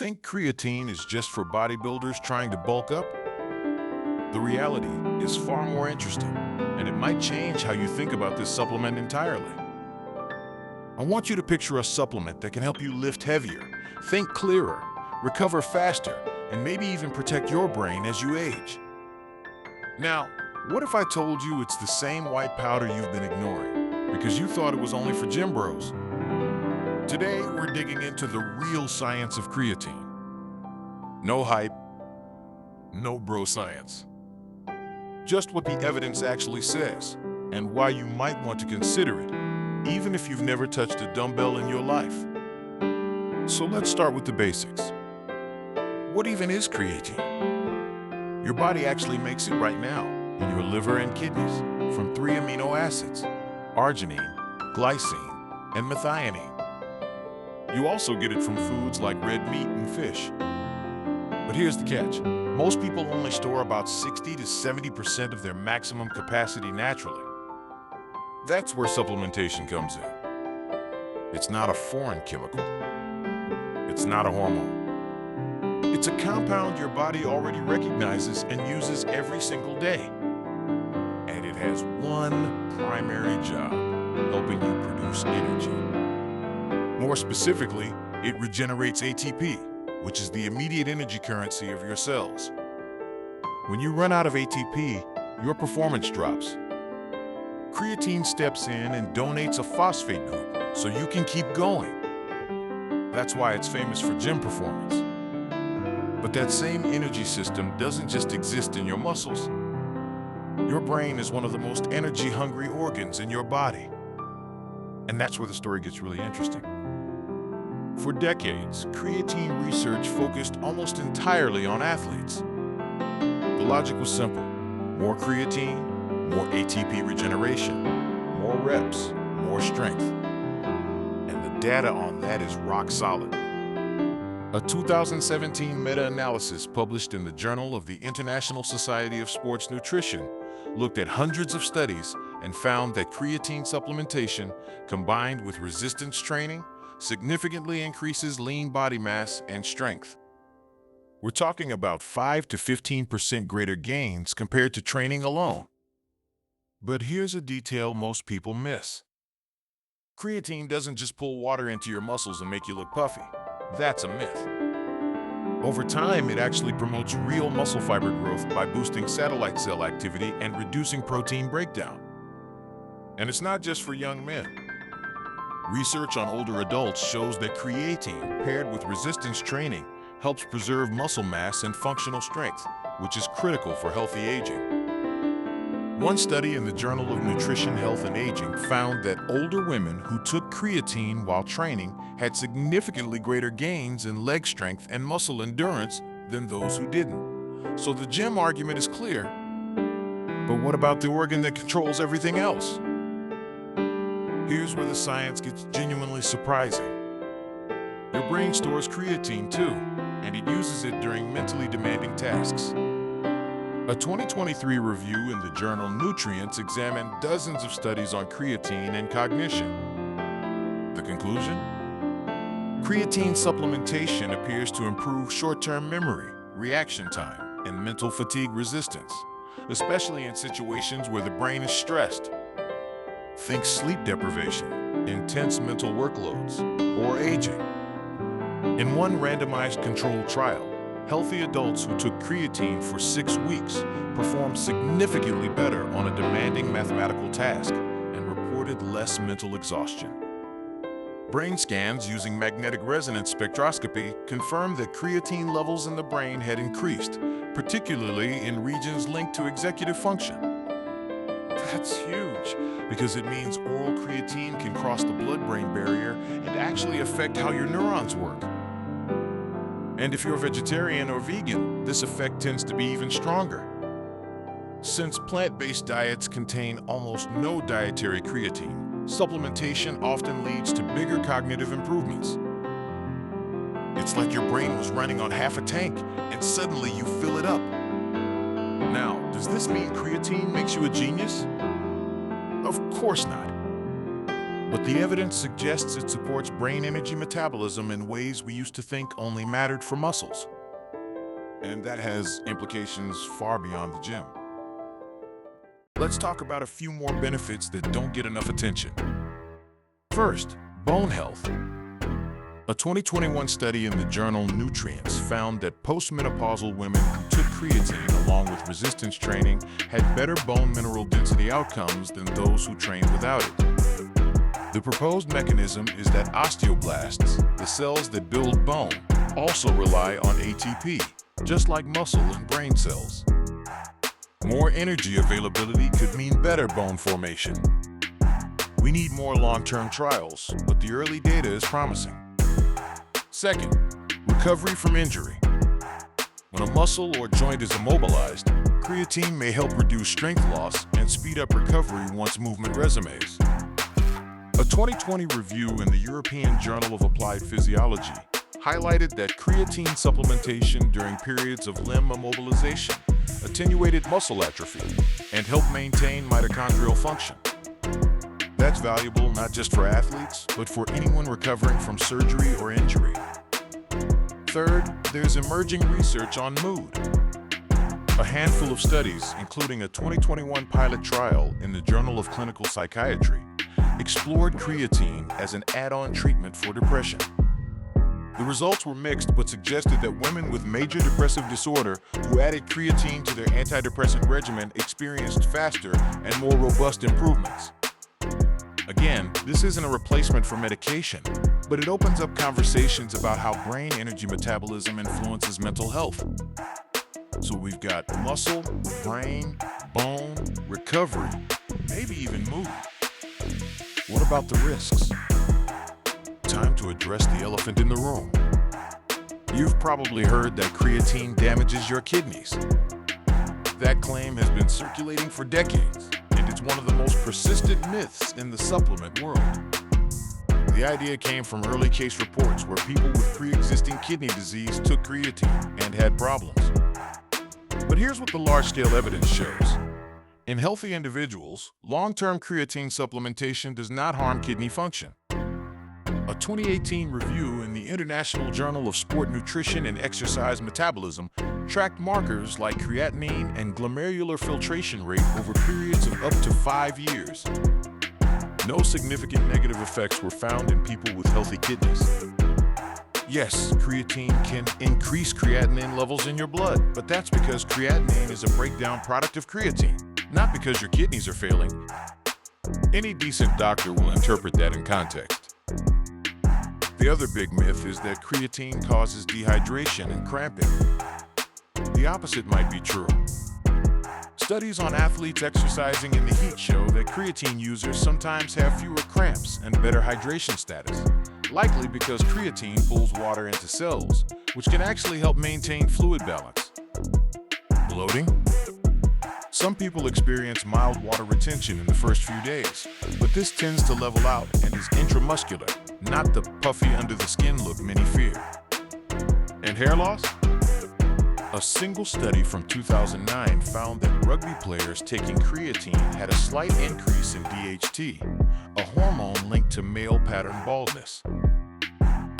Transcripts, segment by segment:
Think creatine is just for bodybuilders trying to bulk up? The reality is far more interesting, and it might change how you think about this supplement entirely. I want you to picture a supplement that can help you lift heavier, think clearer, recover faster, and maybe even protect your brain as you age. Now, what if I told you it's the same white powder you've been ignoring because you thought it was only for gym bros? Today, we're digging into the real science of creatine. No hype, no bro science. Just what the evidence actually says, and why you might want to consider it, even if you've never touched a dumbbell in your life. So let's start with the basics. What even is creatine? Your body actually makes it right now in your liver and kidneys from 3 amino acids: arginine, glycine, and methionine. You also get it from foods like red meat and fish. But here's the catch. Most people only store about 60 to 70% of their maximum capacity naturally. That's where supplementation comes in. It's not a foreign chemical. It's not a hormone. It's a compound your body already recognizes and uses every single day. And it has one primary job: helping you produce energy. More specifically, it regenerates ATP, which is the immediate energy currency of your cells. When you run out of ATP, your performance drops. Creatine steps in and donates a phosphate group so you can keep going. That's why it's famous for gym performance. But that same energy system doesn't just exist in your muscles. Your brain is one of the most energy-hungry organs in your body. And that's where the story gets really interesting. For decades, creatine research focused almost entirely on athletes. The logic was simple: more creatine, more ATP regeneration, more reps, more strength. And the data on that is rock solid. A 2017 meta-analysis published in the Journal of the International Society of Sports Nutrition looked at hundreds of studies and found that creatine supplementation, combined with resistance training, significantly increases lean body mass and strength. We're talking about 5 to 15% greater gains compared to training alone. But here's a detail most people miss. Creatine doesn't just pull water into your muscles and make you look puffy. That's a myth. Over time, it actually promotes real muscle fiber growth by boosting satellite cell activity and reducing protein breakdown. And it's not just for young men. Research on older adults shows that creatine, paired with resistance training, helps preserve muscle mass and functional strength, which is critical for healthy aging. One study in the Journal of Nutrition, Health, and Aging found that older women who took creatine while training had significantly greater gains in leg strength and muscle endurance than those who didn't. So the gym argument is clear. But what about the organ that controls everything else? Here's where the science gets genuinely surprising. Your brain stores creatine too, and it uses it during mentally demanding tasks. A 2023 review in the journal Nutrients examined dozens of studies on creatine and cognition. The conclusion? Creatine supplementation appears to improve short-term memory, reaction time, and mental fatigue resistance, especially in situations where the brain is stressed. Think sleep deprivation, intense mental workloads, or aging. In one randomized controlled trial, healthy adults who took creatine for 6 weeks performed significantly better on a demanding mathematical task and reported less mental exhaustion. Brain scans using magnetic resonance spectroscopy confirmed that creatine levels in the brain had increased, particularly in regions linked to executive function. That's huge, because it means oral creatine can cross the blood-brain barrier and actually affect how your neurons work. And if you're vegetarian or vegan, this effect tends to be even stronger. Since plant-based diets contain almost no dietary creatine, supplementation often leads to bigger cognitive improvements. It's like your brain was running on half a tank, and suddenly you fill it up. Now, does this mean creatine makes you a genius? Of course not. But the evidence suggests it supports brain energy metabolism in ways we used to think only mattered for muscles. And that has implications far beyond the gym. Let's talk about a few more benefits that don't get enough attention. First, bone health. A 2021 study in the journal Nutrients found that postmenopausal women who took creatine along with resistance training had better bone mineral density outcomes than those who trained without it. The proposed mechanism is that osteoblasts, the cells that build bone, also rely on ATP, just like muscle and brain cells. More energy availability could mean better bone formation. We need more long-term trials, but the early data is promising. Second, recovery from injury. When a muscle or joint is immobilized, creatine may help reduce strength loss and speed up recovery once movement resumes. A 2020 review in the European Journal of Applied Physiology highlighted that creatine supplementation during periods of limb immobilization attenuated muscle atrophy and helped maintain mitochondrial function. That's valuable not just for athletes, but for anyone recovering from surgery or injury. Third, there's emerging research on mood. A handful of studies, including a 2021 pilot trial in the Journal of Clinical Psychiatry, explored creatine as an add-on treatment for depression. The results were mixed but suggested that women with major depressive disorder who added creatine to their antidepressant regimen experienced faster and more robust improvements. Again, this isn't a replacement for medication, but it opens up conversations about how brain energy metabolism influences mental health. So we've got muscle, brain, bone, recovery, maybe even mood. What about the risks? Time to address the elephant in the room. You've probably heard that creatine damages your kidneys. That claim has been circulating for decades, and it's one of the most persistent myths in the supplement world. The idea came from early case reports where people with pre-existing kidney disease took creatine and had problems. But here's what the large-scale evidence shows. In healthy individuals, long-term creatine supplementation does not harm kidney function. A 2018 review in the International Journal of Sport Nutrition and Exercise Metabolism tracked markers like creatinine and glomerular filtration rate over periods of up to 5 years. No significant negative effects were found in people with healthy kidneys. Yes, creatine can increase creatinine levels in your blood, but that's because creatinine is a breakdown product of creatine, not because your kidneys are failing. Any decent doctor will interpret that in context. The other big myth is that creatine causes dehydration and cramping. The opposite might be true. Studies on athletes exercising in the heat show that creatine users sometimes have fewer cramps and better hydration status, likely because creatine pulls water into cells, which can actually help maintain fluid balance. Bloating? Some people experience mild water retention in the first few days, but this tends to level out and is intramuscular, not the puffy under-the-skin look many fear. And hair loss? A single study from 2009 found that rugby players taking creatine had a slight increase in DHT, a hormone linked to male pattern baldness.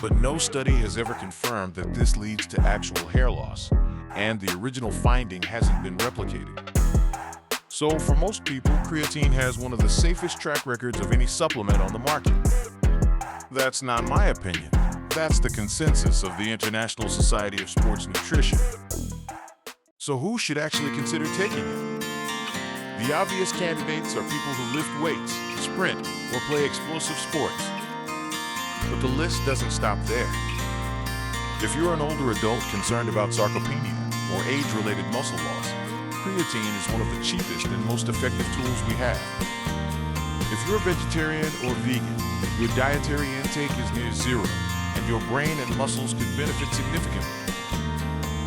But no study has ever confirmed that this leads to actual hair loss, and the original finding hasn't been replicated. So for most people, creatine has one of the safest track records of any supplement on the market. That's not my opinion. That's the consensus of the International Society of Sports Nutrition. So who should actually consider taking it? The obvious candidates are people who lift weights, sprint, or play explosive sports. But the list doesn't stop there. If you're an older adult concerned about sarcopenia or age-related muscle loss, creatine is one of the cheapest and most effective tools we have. If you're a vegetarian or vegan, your dietary intake is near zero, and your brain and muscles could benefit significantly.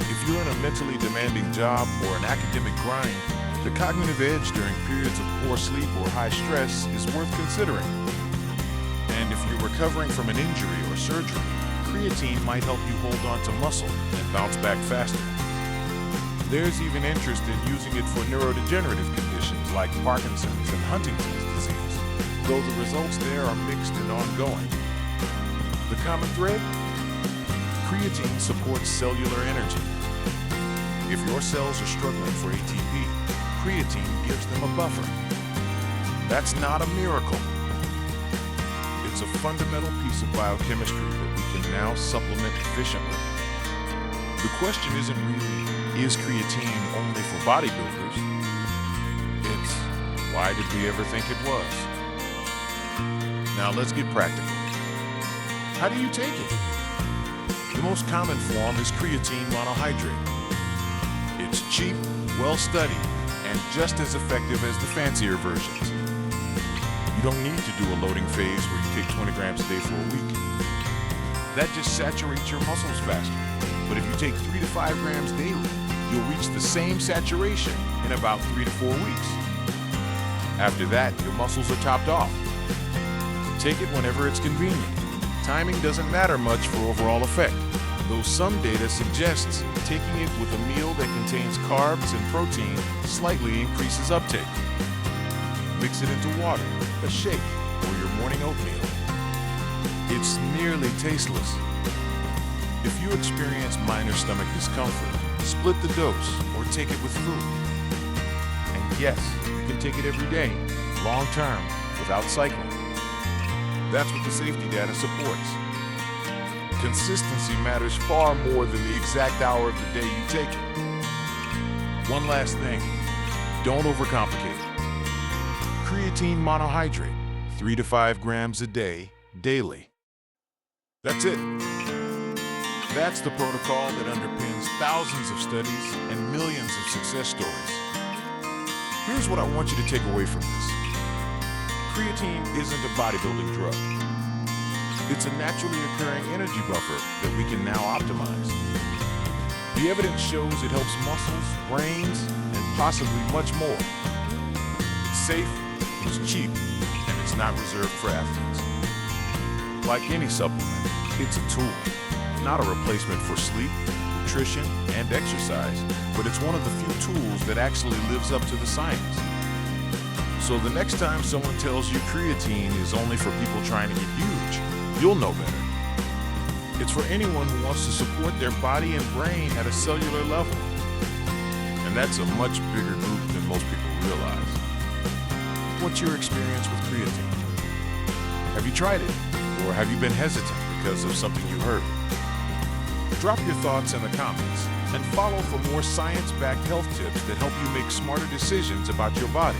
If you're in a mentally demanding job or an academic grind, the cognitive edge during periods of poor sleep or high stress is worth considering. And if you're recovering from an injury or surgery, creatine might help you hold on to muscle and bounce back faster. There's even interest in using it for neurodegenerative conditions like Parkinson's and Huntington's disease, though the results there are mixed and ongoing. The common thread? Creatine supports cellular energy. If your cells are struggling for ATP, creatine gives them a buffer. That's not a miracle. It's a fundamental piece of biochemistry that we can now supplement efficiently. The question isn't really, is creatine only for bodybuilders? It's, why did we ever think it was? Now let's get practical. How do you take it? The most common form is creatine monohydrate. It's cheap, well-studied, and just as effective as the fancier versions. You don't need to do a loading phase where you take 20 grams a day for a week. That just saturates your muscles faster. But if you take 3 to 5 grams daily, you'll reach the same saturation in about 3 to 4 weeks. After that, your muscles are topped off. Take it whenever it's convenient. Timing doesn't matter much for overall effect, though some data suggests taking it with a meal that contains carbs and protein slightly increases uptake. Mix it into water, a shake, or your morning oatmeal. It's nearly tasteless. If you experience minor stomach discomfort, split the dose or take it with food. And yes, you can take it every day, long term, without cycling. That's what the safety data supports. Consistency matters far more than the exact hour of the day you take it. One last thing, don't overcomplicate it. Creatine monohydrate, 3 to 5 grams a day, daily. That's it. That's the protocol that underpins thousands of studies and millions of success stories. Here's what I want you to take away from this. Creatine isn't a bodybuilding drug. It's a naturally occurring energy buffer that we can now optimize. The evidence shows it helps muscles, brains, and possibly much more. It's safe, it's cheap, and it's not reserved for athletes. Like any supplement, it's a tool, not a replacement for sleep, nutrition, and exercise, but it's one of the few tools that actually lives up to the science. So the next time someone tells you creatine is only for people trying to get huge, you'll know better. It's for anyone who wants to support their body and brain at a cellular level. And that's a much bigger group than most people realize. What's your experience with creatine? Have you tried it? Or have you been hesitant because of something you heard? Drop your thoughts in the comments and follow for more science-backed health tips that help you make smarter decisions about your body.